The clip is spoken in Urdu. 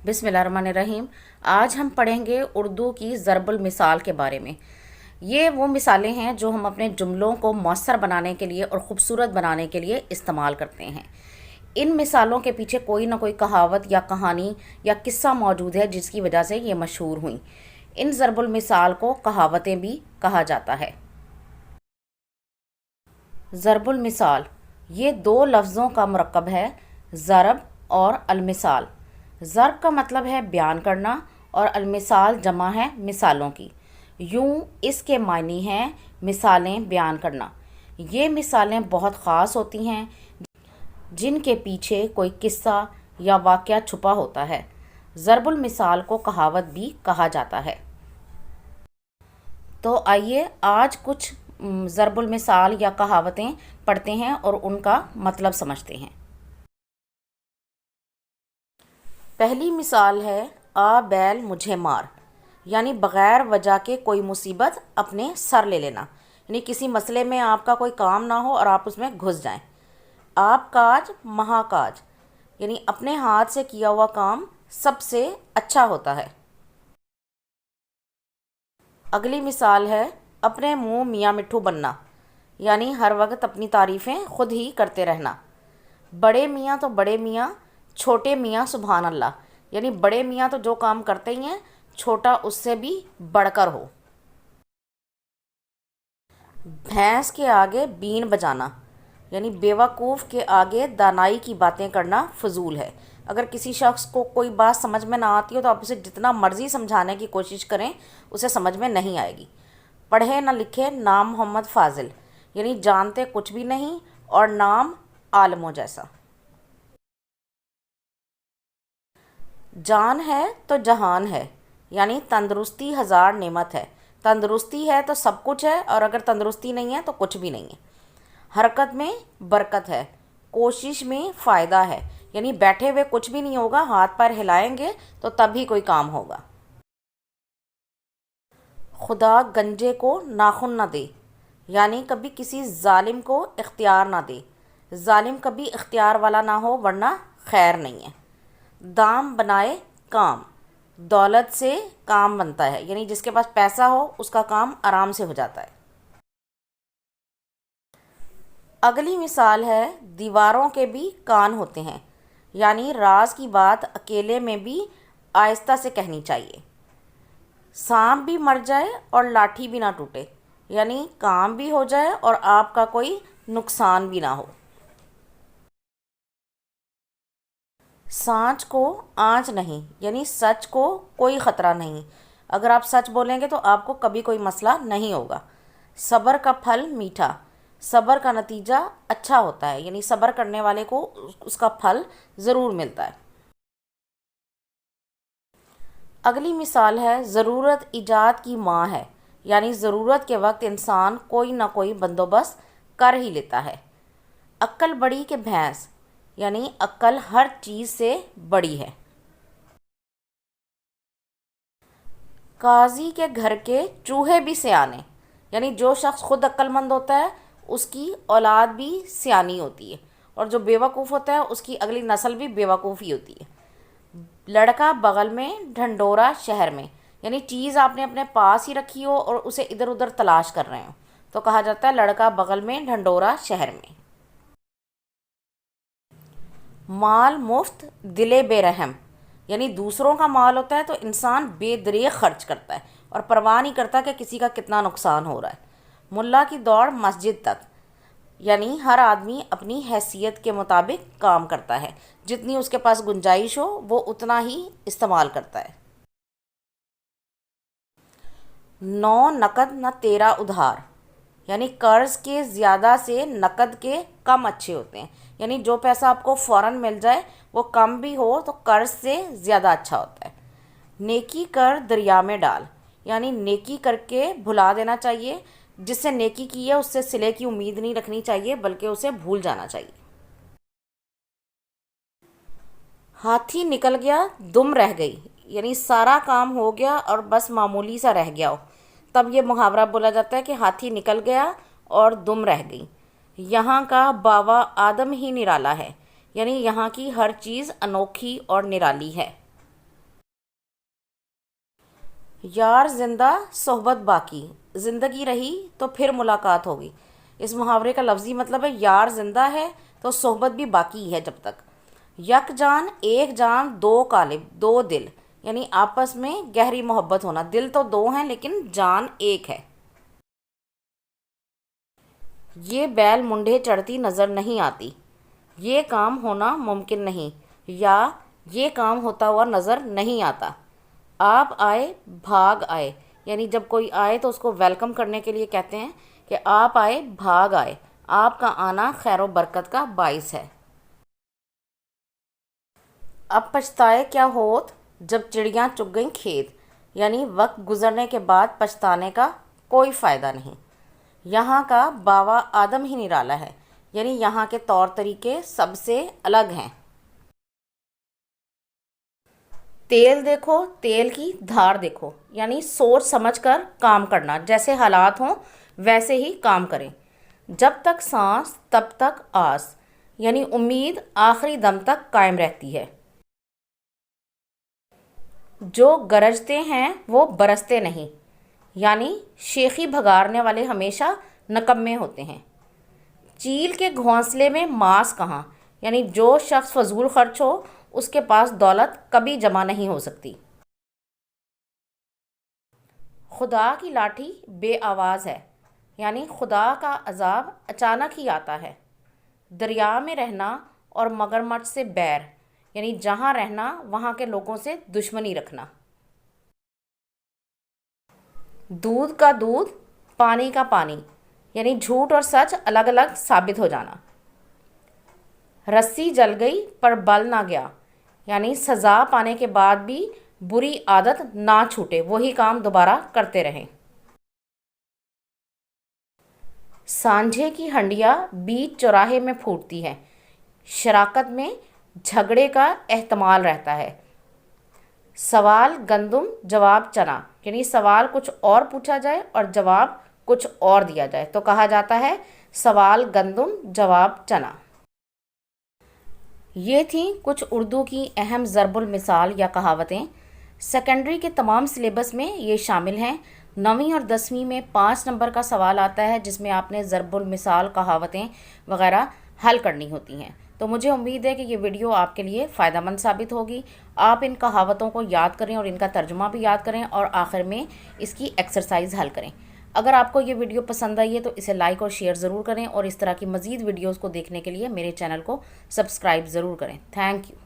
بسم اللہ الرحمن الرحیم۔ آج ہم پڑھیں گے اردو کی ضرب المثال کے بارے میں۔ یہ وہ مثالیں ہیں جو ہم اپنے جملوں کو مؤثر بنانے کے لیے اور خوبصورت بنانے کے لیے استعمال کرتے ہیں۔ ان مثالوں کے پیچھے کوئی نہ کوئی کہاوت یا کہانی یا قصہ موجود ہے جس کی وجہ سے یہ مشہور ہوئیں۔ ان ضرب المثال کو کہاوتیں بھی کہا جاتا ہے۔ ضرب المثال یہ دو لفظوں کا مرکب ہے، ضرب اور المثال۔ ضرب کا مطلب ہے بیان کرنا اور المثال جمع ہے مثالوں کی۔ یوں اس کے معنی ہیں مثالیں بیان کرنا۔ یہ مثالیں بہت خاص ہوتی ہیں جن کے پیچھے کوئی قصہ یا واقعہ چھپا ہوتا ہے۔ ضرب المثال کو کہاوت بھی کہا جاتا ہے۔ تو آئیے آج کچھ ضرب المثال یا کہاوتیں پڑھتے ہیں اور ان کا مطلب سمجھتے ہیں۔ پہلی مثال ہے آ بیل مجھے مار، یعنی بغیر وجہ کے کوئی مصیبت اپنے سر لے لینا، یعنی کسی مسئلے میں آپ کا کوئی کام نہ ہو اور آپ اس میں گھس جائیں۔ آپ کاج مہا کاج، یعنی اپنے ہاتھ سے کیا ہوا کام سب سے اچھا ہوتا ہے۔ اگلی مثال ہے اپنے منہ میاں مٹھو بننا، یعنی ہر وقت اپنی تعریفیں خود ہی کرتے رہنا۔ بڑے میاں تو بڑے میاں، چھوٹے میاں سبحان اللہ، یعنی بڑے میاں تو جو کام کرتے ہی ہیں، چھوٹا اس سے بھی بڑھ کر ہو۔ بھینس کے آگے بین بجانا، یعنی بیوقوف کے آگے دانائی کی باتیں کرنا فضول ہے۔ اگر کسی شخص کو کوئی بات سمجھ میں نہ آتی ہو تو آپ اسے جتنا مرضی سمجھانے کی کوشش کریں، اسے سمجھ میں نہیں آئے گی۔ پڑھے نہ لکھے نام محمد فاضل، یعنی جانتے کچھ بھی نہیں اور نام عالموں جیسا۔ جان ہے تو جہان ہے، یعنی تندرستی ہزار نعمت ہے۔ تندرستی ہے تو سب کچھ ہے اور اگر تندرستی نہیں ہے تو کچھ بھی نہیں ہے۔ حرکت میں برکت ہے، کوشش میں فائدہ ہے، یعنی بیٹھے ہوئے کچھ بھی نہیں ہوگا، ہاتھ پیر ہلائیں گے تو تب ہی کوئی کام ہوگا۔ خدا گنجے کو ناخن نہ دے، یعنی کبھی کسی ظالم کو اختیار نہ دے۔ ظالم کبھی اختیار والا نہ ہو ورنہ خیر نہیں ہے۔ دام بنائے کام، دولت سے کام بنتا ہے، یعنی جس کے پاس پیسہ ہو اس کا کام آرام سے ہو جاتا ہے۔ اگلی مثال ہے دیواروں کے بھی کان ہوتے ہیں، یعنی راز کی بات اکیلے میں بھی آہستہ سے کہنی چاہیے۔ سانپ بھی مر جائے اور لاٹھی بھی نہ ٹوٹے، یعنی کام بھی ہو جائے اور آپ کا کوئی نقصان بھی نہ ہو۔ سانچ کو آنچ نہیں، یعنی سچ کو کوئی خطرہ نہیں۔ اگر آپ سچ بولیں گے تو آپ کو کبھی کوئی مسئلہ نہیں ہوگا۔ صبر کا پھل میٹھا، صبر کا نتیجہ اچھا ہوتا ہے، یعنی صبر کرنے والے کو اس کا پھل ضرور ملتا ہے۔ اگلی مثال ہے ضرورت ایجاد کی ماں ہے، یعنی ضرورت کے وقت انسان کوئی نہ کوئی بندوبست کر ہی لیتا ہے۔ عقل بڑی کہ بھینس، یعنی عقل ہر چیز سے بڑی ہے۔ قاضی کے گھر کے چوہے بھی سیانے، یعنی جو شخص خود عقل مند ہوتا ہے اس کی اولاد بھی سیانی ہوتی ہے، اور جو بیوقوف ہوتا ہے اس کی اگلی نسل بھی بیوقوف ہی ہوتی ہے۔ لڑکا بغل میں ڈھنڈورا شہر میں، یعنی چیز آپ نے اپنے پاس ہی رکھی ہو اور اسے ادھر ادھر تلاش کر رہے ہو تو کہا جاتا ہے لڑکا بغل میں ڈھنڈورا شہر میں۔ مال مفت دلے بے رحم، یعنی دوسروں کا مال ہوتا ہے تو انسان بے دریغ خرچ کرتا ہے اور پرواہ نہیں کرتا کہ کسی کا کتنا نقصان ہو رہا ہے۔ ملا کی دوڑ مسجد تک، یعنی ہر آدمی اپنی حیثیت کے مطابق کام کرتا ہے، جتنی اس کے پاس گنجائش ہو وہ اتنا ہی استعمال کرتا ہے۔ نو نقد نہ تیرا ادھار، یعنی قرض کے زیادہ سے نقد کے کم اچھے ہوتے ہیں، یعنی جو پیسہ آپ کو فوراً مل جائے وہ کم بھی ہو تو قرض سے زیادہ اچھا ہوتا ہے۔ نیکی کر دریا میں ڈال، یعنی نیکی کر کے بھلا دینا چاہیے، جس سے نیکی کی ہے اس سے صلے کی امید نہیں رکھنی چاہیے بلکہ اسے بھول جانا چاہیے۔ ہاتھی نکل گیا دم رہ گئی، یعنی سارا کام ہو گیا اور بس معمولی سا رہ گیا ہو، تب یہ محاورہ بولا جاتا ہے کہ ہاتھی نکل گیا اور دم رہ گئی۔ یہاں کا باوا آدم ہی نرالا ہے، یعنی یہاں کی ہر چیز انوکھی اور نرالی ہے۔ یار زندہ صحبت باقی، زندگی رہی تو پھر ملاقات ہوگی۔ اس محاورے کا لفظی مطلب ہے یار زندہ ہے تو صحبت بھی باقی ہے جب تک۔ یک جان ایک جان دو قالب دو دل، یعنی آپس میں گہری محبت ہونا۔ دل تو دو ہیں لیکن جان ایک ہے۔ یہ بیل منڈے چڑھتی نظر نہیں آتی، یہ کام ہونا ممکن نہیں، یا یہ کام ہوتا ہوا نظر نہیں آتا۔ آپ آئے بھاگ آئے، یعنی جب کوئی آئے تو اس کو ویلکم کرنے کے لیے کہتے ہیں کہ آپ آئے بھاگ آئے، آپ کا آنا خیر و برکت کا باعث ہے۔ اب پچھتائے کیا ہوت جب چڑیاں چگ گئیں کھیت، یعنی وقت گزرنے کے بعد پچھتانے کا کوئی فائدہ نہیں۔ یہاں کا باوا آدم ہی نرالا ہے، یعنی یہاں کے طور طریقے سب سے الگ ہیں۔ تیل دیکھو تیل کی دھار دیکھو، یعنی سوچ سمجھ کر کام کرنا، جیسے حالات ہوں ویسے ہی کام کریں۔ جب تک سانس تب تک آس، یعنی امید آخری دم تک قائم رہتی ہے۔ جو گرجتے ہیں وہ برستے نہیں، یعنی شیخی بھگارنے والے ہمیشہ نکمے ہوتے ہیں۔ چیل کے گھونسلے میں ماس کہاں، یعنی جو شخص فضول خرچ ہو اس کے پاس دولت کبھی جمع نہیں ہو سکتی۔ خدا کی لاٹھی بے آواز ہے، یعنی خدا کا عذاب اچانک ہی آتا ہے۔ دریا میں رہنا اور مگرمچھ سے بیر، یعنی جہاں رہنا وہاں کے لوگوں سے دشمنی رکھنا۔ دودھ کا دودھ پانی کا پانی، یعنی جھوٹ اور سچ الگ الگ ثابت ہو جانا۔ رسی جل گئی پر بل نہ گیا، یعنی سزا پانے کے بعد بھی بری عادت نہ چھوٹے، وہی کام دوبارہ کرتے رہیں۔ سانجھے کی ہنڈیا بیچ چوراہے میں پھوٹتی ہے، شراکت میں جھگڑے کا احتمال رہتا ہے۔ سوال گندم جواب چنا، یعنی سوال کچھ اور پوچھا جائے اور جواب کچھ اور دیا جائے تو کہا جاتا ہے سوال گندم جواب چنا۔ یہ تھیں کچھ اردو کی اہم ضرب المثال یا کہاوتیں۔ سیکنڈری کے تمام سلیبس میں یہ شامل ہیں۔ 9ویں اور 10ویں میں 5 نمبر کا سوال آتا ہے جس میں آپ نے ضرب المثال کہاوتیں وغیرہ حل کرنی ہوتی ہیں۔ تو مجھے امید ہے کہ یہ ویڈیو آپ کے لیے فائدہ مند ثابت ہوگی۔ آپ ان کہاوتوں کو یاد کریں اور ان کا ترجمہ بھی یاد کریں اور آخر میں اس کی ایکسرسائز حل کریں۔ اگر آپ کو یہ ویڈیو پسند آئی ہے تو اسے لائک اور شیئر ضرور کریں، اور اس طرح کی مزید ویڈیوز کو دیکھنے کے لیے میرے چینل کو سبسکرائب ضرور کریں۔ Thank you.